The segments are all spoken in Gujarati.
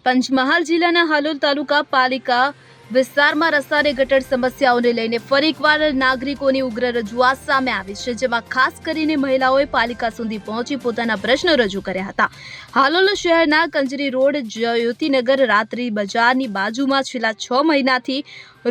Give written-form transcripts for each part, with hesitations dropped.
પંચમહાલ જિલ્લાના હાલોલ તાલુકા પાલિકા વિસ્તારમાં રસ્તા અને ગટર સમસ્યાઓને લઈને ફરી એકવાર નાગરિકોની ઉગ્ર રજૂઆત સામે આવી છે, જેમાં ખાસ કરીને મહિલાઓએ પાલિકા સુધી પહોંચી પોતાના પ્રશ્નો રજૂ કર્યા હતા। હાલોલ શહેરના કંજરી રોડ જ્યોતિનગર રાત્રિ બજારની બાજુમાં છેલ્લા 6 મહિનાથી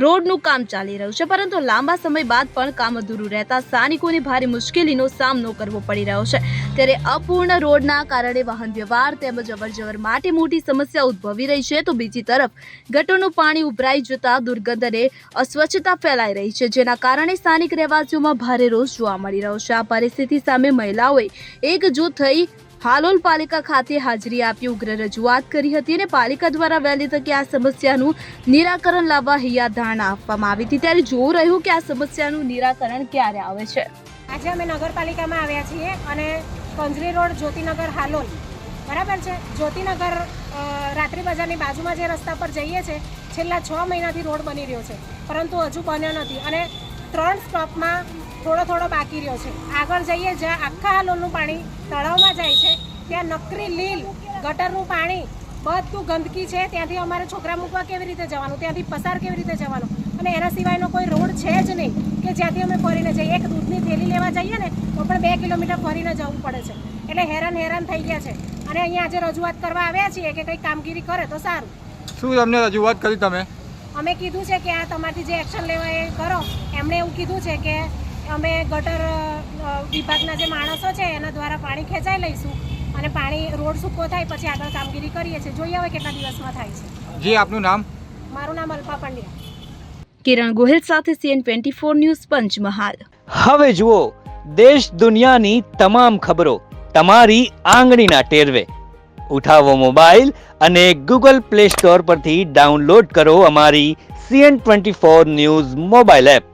રોડનું કામ ચાલી રહ્યું છે, પરંતુ લાંબા સમય બાદ પણ કામ અધૂરું રહેતા સ્થાનિકોને ભારે મુશ્કેલીનો સામનો કરવો પડી રહ્યો છે। ત્યારે અપૂર્ણ રોડના કારણે વાહન વ્યવહાર તેમજ અવરજવર માટે મોટી સમસ્યા ઉદ્ભવી રહી છે, તો બીજી તરફ ગટરનું પાણી ઉભરાઈ જતા દુર્ગંધ અને અસ્વચ્છતા ફેલાઈ રહી છે, જેના કારણે સ્થાનિક રહેવાસીઓમાં ભારે રોષ જોવા મળી રહ્યો છે। આ પરિસ્થિતિ સામે મહિલાઓએ એકજૂથ થઈ હાલોલ પાલિકા ખાતે હાજરી આપી ઉગ્ર રજૂઆત કરી હતી અને પાલિકા દ્વારા વહેલી તકે આ સમસ્યાનું નિરાકરણ લાવવા હૈયાધારણા આપવામાં આવી હતી। ત્યારે જોવું રહ્યું કે આ સમસ્યાનું નિરાકરણ ક્યારે આવે છે। આજે અમે નગરપાલિકામાં આવ્યા છીએ અને કંજરી રોડ જ્યોતિનગર હાલોલ બરાબર છે। જ્યોતિનગર રાત્રિ બજારની બાજુમાં જે રસ્તા પર જઈએ છીએ છેલ્લા 6 મહિનાથી રોડ બની રહ્યો છે, પરંતુ હજુ બન્યો નથી અને 3 સ્ટોપમાં થોડો બાકી રહ્યો છે। આગળ જઈએ જ્યાં આખા હાલોલનું પાણી તળાવમાં જાય છે ત્યાં નકરી લીલ ગટરનું પાણી બધું ગંદકી છે। ત્યાંથી અમારે છોકરા મૂકવા કેવી રીતે જવાનું, ત્યાંથી પસાર કેવી રીતે જવાનું, અને એના સિવાયનો કોઈ રોડ છે જ નહીં કે જ્યાંથી અમે ફરીને જઈએ। એક દૂધની થેલી લેવા જઈએ ને તો પણ 2 કિલોમીટર ફરીને જવું પડે છે, એટલે હેરાન થઈ ગયા છે। અને અહીંયા આજે રજૂઆત કરવા આવ્યા છીએ કે કંઈક કામગીરી કરે તો સારું। શું તમને રજૂઆત કરી તમે? અમે કીધું છે કે આ તમારથી જે એક્શન લેવાય એ કરો। એમણે એવું કીધું છે કે અમે ગટર વિભાગના જે માણસો છે એના દ્વારા પાણી ખેંચાઈ લઈશું અને પાણી રોડ સૂકો થાય પછી આગળ કામગીરી કરીએ છીએ। જોઈએ હવે કેટલા દિવસમાં થાય છે। જી, આપનું નામ? મારું નામ અલ્પા પંડ્યા। કિરણ ગોહિલ સાથે CN24 ન્યૂઝ પંચમહાલ। હવે જુઓ દેશ દુનિયાની તમામ ખબરો તમારી આંગળીના ટેરવે। ઉઠાવો મોબાઈલ અને Google Play Store પરથી ડાઉનલોડ કરો અમારી CN24 ન્યૂઝ મોબાઈલ એપ।